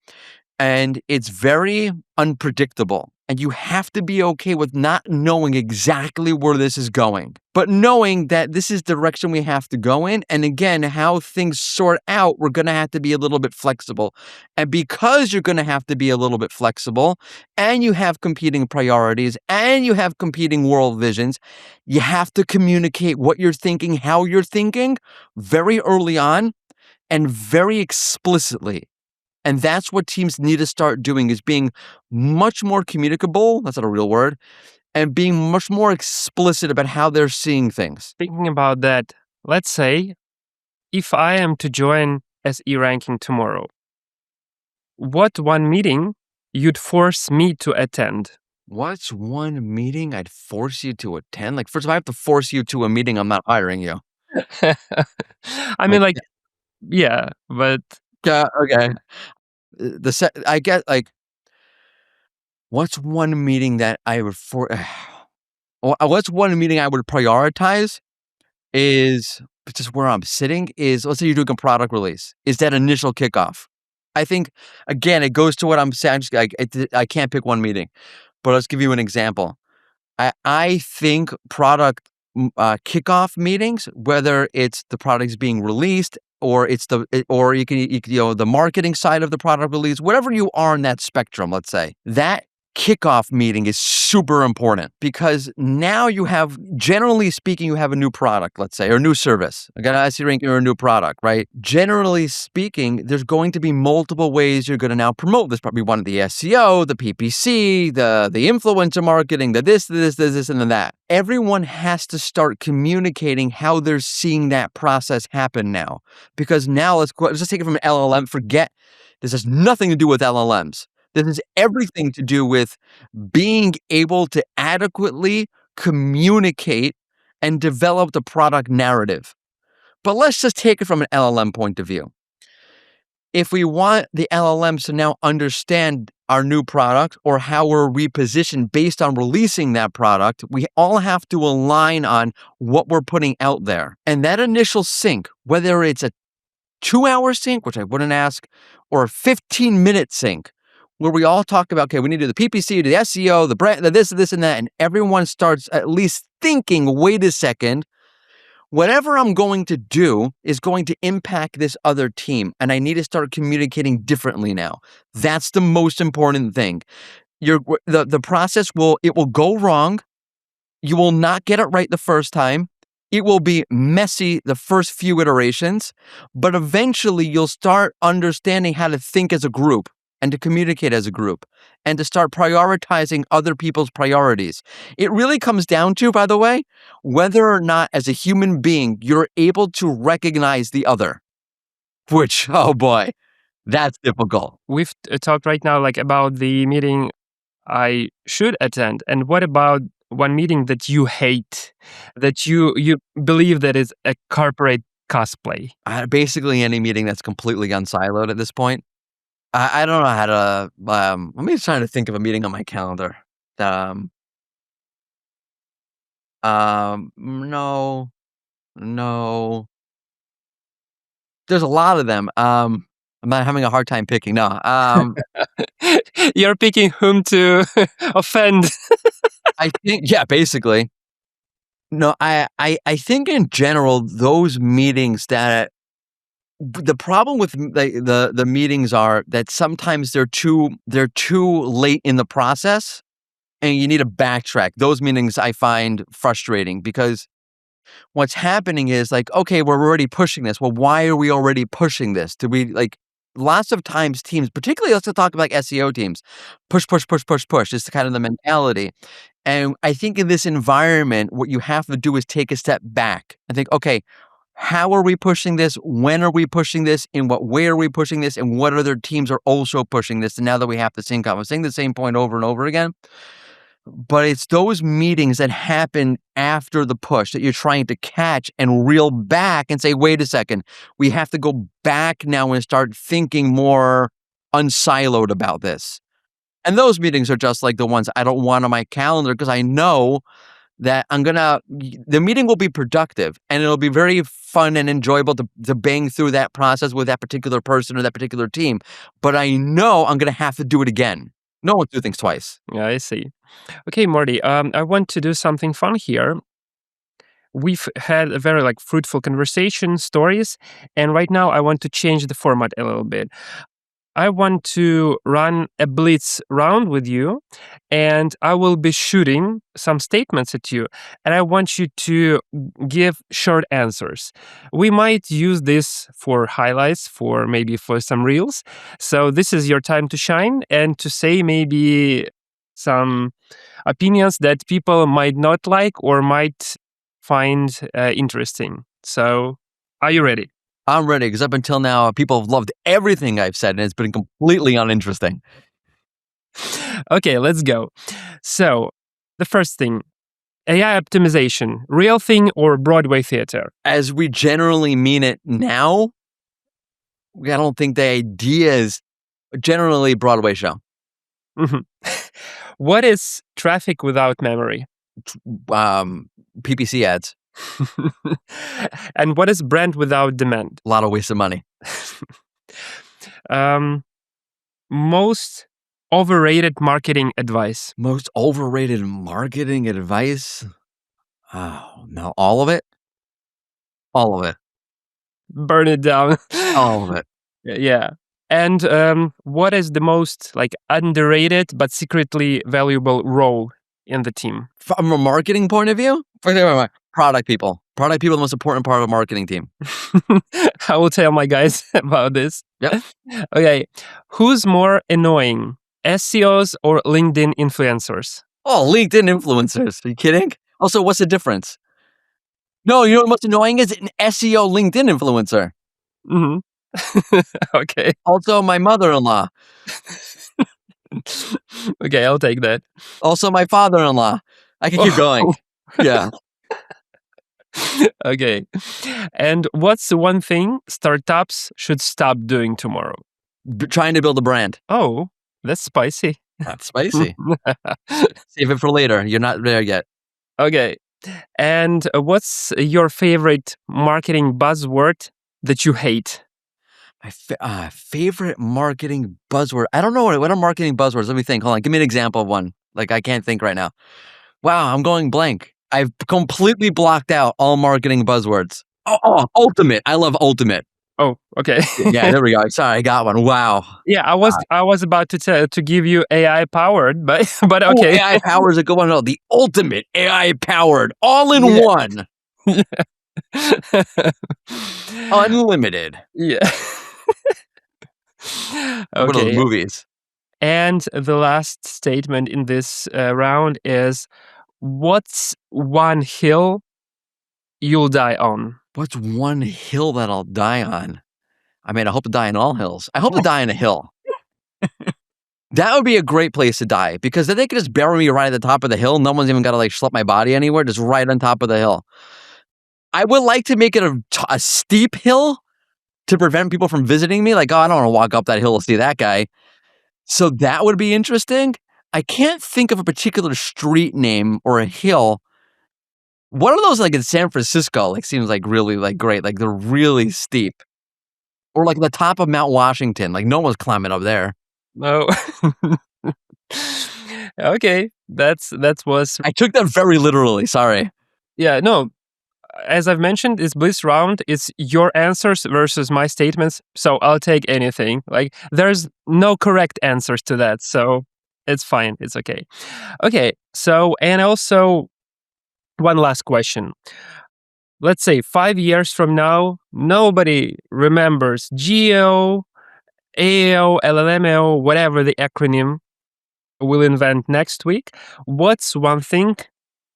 and it's very unpredictable. And you have to be okay with not knowing exactly where this is going, but knowing that this is the direction we have to go in. And again, how things sort out, we're going to have to be a little bit flexible. And because you're going to have to be a little bit flexible and you have competing priorities and you have competing world visions, you have to communicate what you're thinking, how you're thinking very early on and very explicitly. And that's what teams need to start doing, is being much more communicable, that's not a real word, and being much more explicit about how they're seeing things. Thinking about that, let's say if I am to join SE ranking tomorrow, what one meeting you'd force me to attend? What's one meeting I'd force you to attend? Like, first of all, I have to force you to a meeting, I'm not hiring you. I mean, yeah, but... Yeah, okay. I get like, what's one meeting that I would what's one meeting I would prioritize is just where I'm sitting is, let's say you're doing a product release, is that initial kickoff. I think, again, it goes to what I'm saying. I can't pick one meeting, but let's give you an example. I think product kickoff meetings, whether it's the product's being released or it's you can the marketing side of the product release, whatever you are in that spectrum, let's say, that kickoff meeting is super important because now you have, generally speaking, you have a new product, let's say, or a new service. I got an IC ranking or a new product, right? Generally speaking, there's going to be multiple ways you're going to now promote this. Probably one of the SEO, the PPC, the influencer marketing, the this, and the that. Everyone has to start communicating how they're seeing that process happen now. Because now let's just take it from an LLM. Forget, this has nothing to do with LLMs. This is everything to do with being able to adequately communicate and develop the product narrative. But let's just take it from an LLM point of view. If we want the LLMs to now understand our new product or how we're repositioned based on releasing that product, we all have to align on what we're putting out there. And that initial sync, whether it's a 2-hour sync, which I wouldn't ask, or a 15-minute sync, where we all talk about, okay, we need to do the PPC, the SEO, the brand, the this, and that, and everyone starts at least thinking, wait a second, whatever I'm going to do is going to impact this other team, and I need to start communicating differently now. That's the most important thing. The process will go wrong. You will not get it right the first time. It will be messy the first few iterations, but eventually you'll start understanding how to think as a group and to communicate as a group and to start prioritizing other people's priorities. It really comes down to, by the way, whether or not as a human being, you're able to recognize the other, which, oh boy, That's difficult. We've talked right now like about the meeting I should attend, and what about one meeting that you hate, that you believe that is a corporate cosplay? Basically, any meeting that's completely unsiloed at this point. I don't know how to. Let me try to think of a meeting on my calendar. No, no. There's a lot of them. I'm not having a hard time picking. No. You're picking whom to offend. I think basically. No, I think in general those meetings that the problem with the meetings are that sometimes they're too late in the process, and you need to backtrack. Those meetings I find frustrating because what's happening is like, okay, we're already pushing this. Well, why are we already pushing this? Do we like lots of times teams, particularly let's talk about like SEO teams, push, push, push, push, push. It's kind of the mentality. And I think in this environment, what you have to do is take a step back and think, okay, how are we pushing this? When are we pushing this? In what way are we pushing this? And what other teams are also pushing this? And now that we have the same I'm saying the same point over and over again. But it's those meetings that happen after the push that you're trying to catch and reel back and say, wait a second, we have to go back now and start thinking more unsiloed about this. And those meetings are just like the ones I don't want on my calendar because I know that the meeting will be productive and it'll be very fun and enjoyable to bang through that process with that particular person or that particular team. But I know I'm going to have to do it again. No one do things twice. Yeah, I see. Okay, Mordy, I want to do something fun here. We've had a very like fruitful conversation, stories, and right now I want to change the format a little bit. I want to run a Blitz round with you, and I will be shooting some statements at you, and I want you to give short answers. We might use this for highlights, maybe for some reels. So this is your time to shine and to say maybe some opinions that people might not like or might find interesting. So, are you ready? I'm ready because up until now, people have loved everything I've said, and it's been completely uninteresting. Okay, let's go. So, the first thing, AI optimization, real thing or Broadway theater? As we generally mean it now, I don't think the idea is generally Broadway show. Mhm. What is traffic without memory? PPC ads. And what is brand without demand? A lot of wasted money. Most overrated marketing advice. Most overrated marketing advice? Oh, no. All of it? All of it. Burn it down. All of it. Yeah. And what is the most like underrated but secretly valuable role in the team? From a marketing point of view? Product people. Product people are the most important part of a marketing team. I will tell my guys about this. Yep. Okay. Who's more annoying, SEOs or LinkedIn influencers? Oh, LinkedIn influencers. Are you kidding? Also, what's the difference? No, you know what's annoying is an SEO LinkedIn influencer. Mm-hmm. Okay. Also, my mother-in-law. Okay, I'll take that. Also, my father-in-law. I can keep going. Yeah. Okay. And what's the one thing startups should stop doing tomorrow? Trying to build a brand. Oh, that's spicy. That's spicy. Save it for later. You're not there yet. Okay. And what's your favorite marketing buzzword that you hate? My favorite marketing buzzword. I don't know what are marketing buzzwords. Let me think. Hold on. Give me an example of one. Like I can't think right now. Wow, I'm going blank. I've completely blocked out all marketing buzzwords. Oh, ultimate. I love ultimate. Oh, okay. Yeah, there we go. Sorry, I got one. Wow. Yeah, I was about to give you AI powered, but okay. AI powered is a good one. No, the ultimate AI powered, all in one, unlimited. Yeah. One of those movies. And the last statement in this round is, what's one hill you'll die on? What's one hill that I'll die on? I mean, I hope to die in all hills. I hope to die in a hill. That would be a great place to die because then they could just bury me right at the top of the hill. No one's even got to like schlep my body anywhere, just right on top of the hill. I would like to make it a steep hill to prevent people from visiting me. Like, oh, I don't want to walk up that hill to see that guy. So that would be interesting. I can't think of a particular street name or a hill. One of those like in San Francisco, like seems like really like great. Like they're really steep. Or like the top of Mount Washington. Like no one's climbing up there. No. Okay, that was I took that very literally. Sorry. yeah. No, as I've mentioned, it's Blitz Round. It's your answers versus my statements. So I'll take anything. Like there's no correct answers to that. So it's fine. It's okay. Okay. So, and also one last question. Let's say 5 years from now, nobody remembers GEO, AO, LLMO, whatever the acronym will invent next week. What's one thing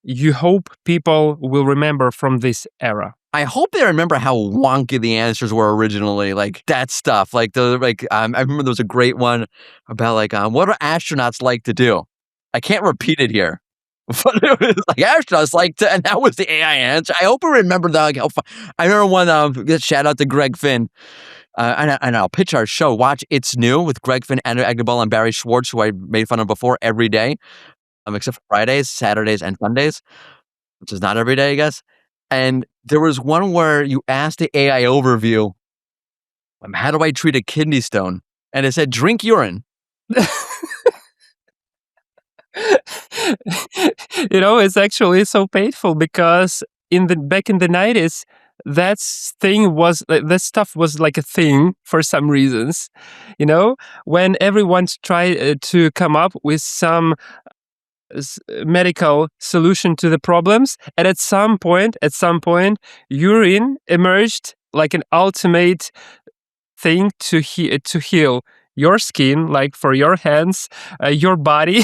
you hope people will remember from this era? I hope they remember how wonky the answers were originally. Like that stuff. Like I remember there was a great one about like what do astronauts like to do? I can't repeat it here. But it was like astronauts like to, and that was the AI answer. I hope I remember that. Like, I remember one. Shout out to Greg Finn. And I'll pitch our show. Watch It's New with Greg Finn, Andrew Agnabal, and Barry Schwartz, who I made fun of before every day, except for Fridays, Saturdays, and Sundays, which is not every day, I guess. And there was one where you asked the AI overview, how do I treat a kidney stone? And it said, drink urine. It's actually so painful because back in the 90s, that stuff was like a thing for some reasons. When everyone's tried to come up with some medical solution to the problems, and at some point, urine emerged like an ultimate thing to heal your skin, like for your hands, your body,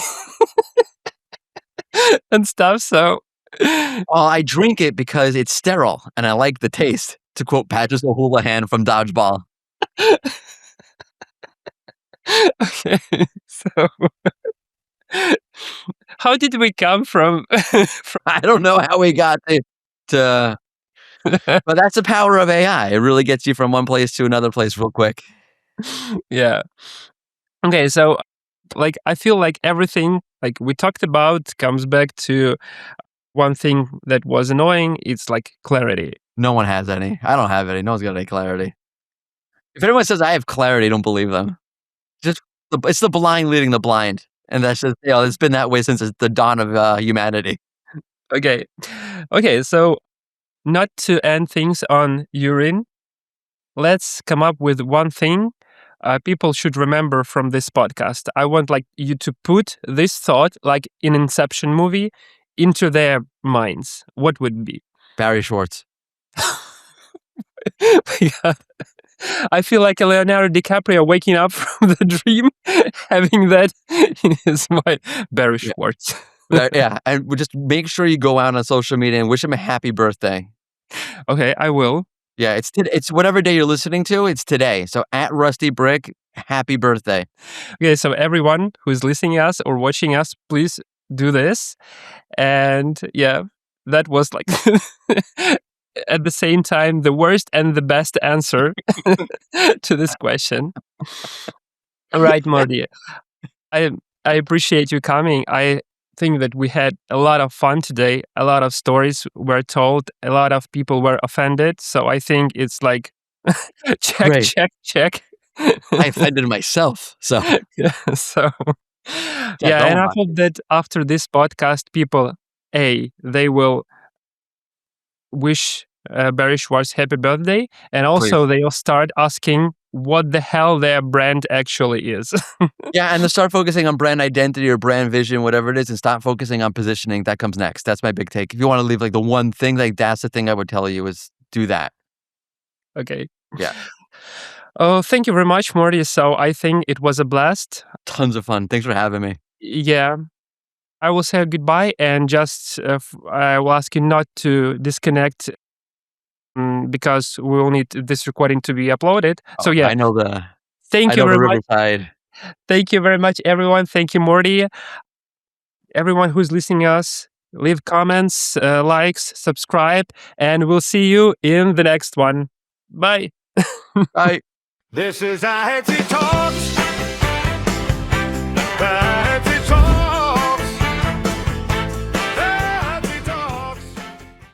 and stuff. So, well, I drink it because it's sterile and I like the taste. To quote Patrick O'Houlihan from Dodgeball. Okay, so how did we come from? I don't know how we got to but that's the power of AI. It really gets you from one place to another place real quick. Yeah. Okay, so like I feel like everything like we talked about comes back to one thing that was annoying. It's like clarity. No one has any. I don't have any. No one's got any clarity. If anyone says I have clarity, don't believe them. It's the blind leading the blind. And that's just, it's been that way since the dawn of humanity. Okay. So not to end things on urine, let's come up with one thing people should remember from this podcast. I want like you to put this thought, like in Inception movie, into their minds. What would it be? Barry Schwartz. Yeah. I feel like a Leonardo DiCaprio waking up from the dream, having that in his mind. Barry Schwartz. Yeah, and just make sure you go out on social media and wish him a happy birthday. Okay, I will. Yeah, it's whatever day you're listening to, it's today. So at Rusty Brick, happy birthday. Okay, so everyone who's listening to us or watching us, please do this. And yeah, that was like at the same time the worst and the best answer to this question. All right, Mordy. I appreciate you coming. I think that we had a lot of fun today. A lot of stories were told. A lot of people were offended. So I think it's like check. I offended myself. So yeah. And I hope that after this podcast, people they will wish Barry Schwartz happy birthday, and also they'll start asking what the hell their brand actually is. Yeah, and to start focusing on brand identity or brand vision, whatever it is, and stop focusing on positioning. That comes next. That's my big take. If you want to leave like the one thing, like that's the thing I would tell you is do that. Okay. Yeah. Oh, thank you very much, Mordy. So I think it was a blast. Tons of fun. Thanks for having me. Yeah. I will say goodbye and just I will ask you not to disconnect because we will need this recording to be uploaded. So I know the thank I you know the very much. Riverside. Thank you very much, everyone. Thank you, Mordy. Everyone who's listening to us, leave comments, likes, subscribe, and we'll see you in the next one. Bye. Bye. This is Adsy Talks.